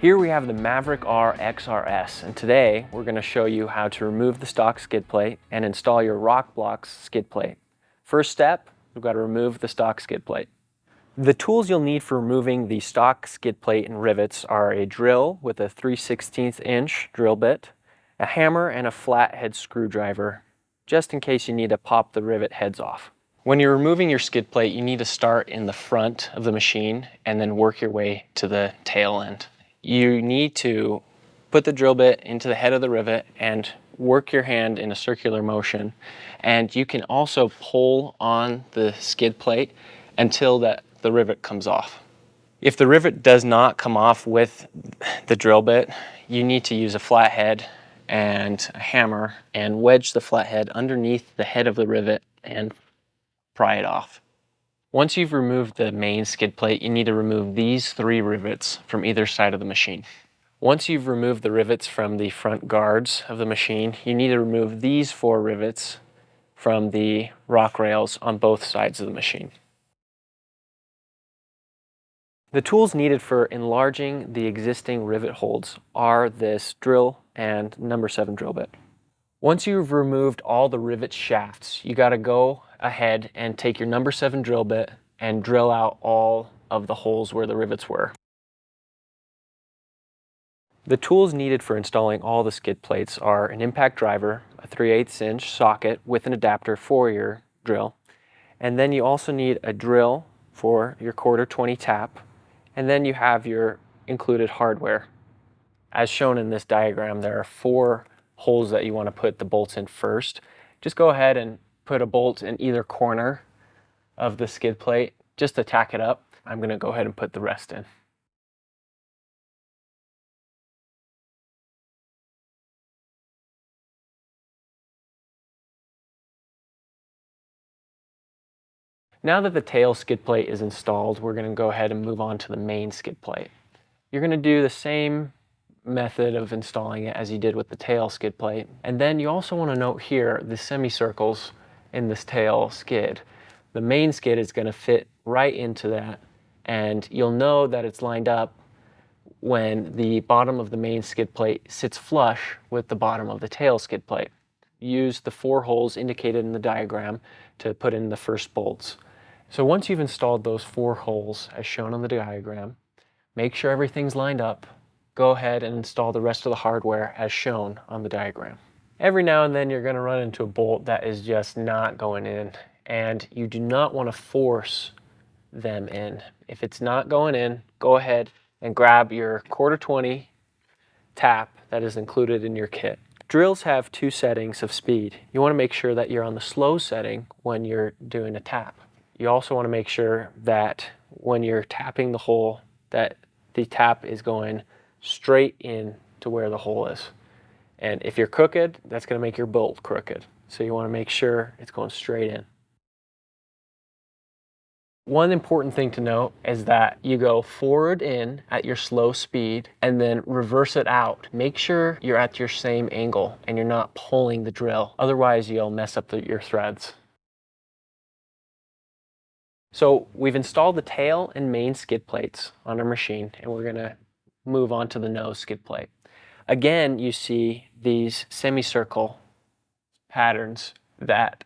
Here we have the Maverick R XRS, and today we're going to show you how to remove the stock skid plate and install your Rokblokz skid plate. First step, we've got to remove the stock skid plate. The tools you'll need for removing the stock skid plate and rivets are a drill with a 3/16 inch drill bit, a hammer, and a flathead screwdriver, just in case you need to pop the rivet heads off. When you're removing your skid plate, you need to start in the front of the machine and then work your way to the tail end. You need to put the drill bit into the head of the rivet and work your hand in a circular motion. And you can also pull on the skid plate until the rivet comes off. If the rivet does not come off with the drill bit, you need to use a flathead and a hammer and wedge the flathead underneath the head of the rivet and pry it off. Once you've removed the main skid plate, you need to remove these 3 rivets from either side of the machine. Once you've removed the rivets from the front guards of the machine, you need to remove these 4 rivets from the rock rails on both sides of the machine. The tools needed for enlarging the existing rivet holds are this drill and number 7 drill bit. Once you've removed all the rivet shafts, you got to go ahead and take your number 7 drill bit and drill out all of the holes where the rivets were. The tools needed for installing all the skid plates are an impact driver, a 3/8 inch socket with an adapter for your drill, and then you also need a drill for your 1/4-20 tap, and then you have your included hardware. As shown in this diagram, there are 4 holes that you want to put the bolts in first. Just go ahead and put a bolt in either corner of the skid plate just to tack it up. I'm going to go ahead and put the rest in. Now that the tail skid plate is installed, we're going to go ahead and move on to the main skid plate. You're going to do the same method of installing it as you did with the tail skid plate. And then you also want to note here the semicircles in this tail skid. The main skid is going to fit right into that, and you'll know that it's lined up when the bottom of the main skid plate sits flush with the bottom of the tail skid plate. Use the 4 holes indicated in the diagram to put in the first bolts. So once you've installed those 4 holes as shown on the diagram, make sure everything's lined up. Go ahead and install the rest of the hardware as shown on the diagram. Every now and then you're going to run into a bolt that is just not going in, and you do not want to force them in. If it's not going in, go ahead and grab your 1/4-20 tap that is included in your kit. Drills have 2 settings of speed. You want to make sure that you're on the slow setting when you're doing a tap. You also want to make sure that when you're tapping the hole that the tap is going straight in to where the hole is. And if you're crooked, that's going to make your bolt crooked. So you want to make sure it's going straight in. One important thing to note is that you go forward in at your slow speed and then reverse it out. Make sure you're at your same angle and you're not pulling the drill. Otherwise, you'll mess up your threads. So we've installed the tail and main skid plates on our machine, and we're going to move on to the nose skid plate. Again, you see these semicircle patterns that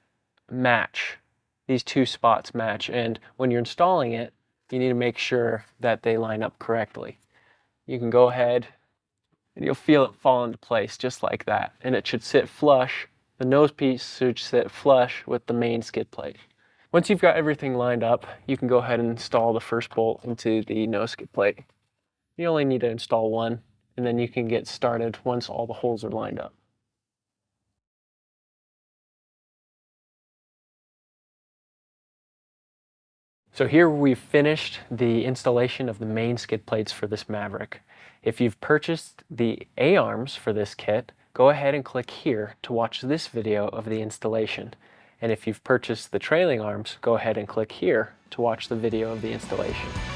match. These 2 spots match, and when you're installing it, you need to make sure that they line up correctly. You can go ahead and you'll feel it fall into place just like that, and it should sit flush. The nose piece should sit flush with the main skid plate. Once you've got everything lined up, you can go ahead and install the first bolt into the nose skid plate. You only need to install 1, and then you can get started once all the holes are lined up. So here we've finished the installation of the main skid plates for this Maverick. If you've purchased the A-arms for this kit, go ahead and click here to watch this video of the installation. And if you've purchased the trailing arms, go ahead and click here to watch the video of the installation.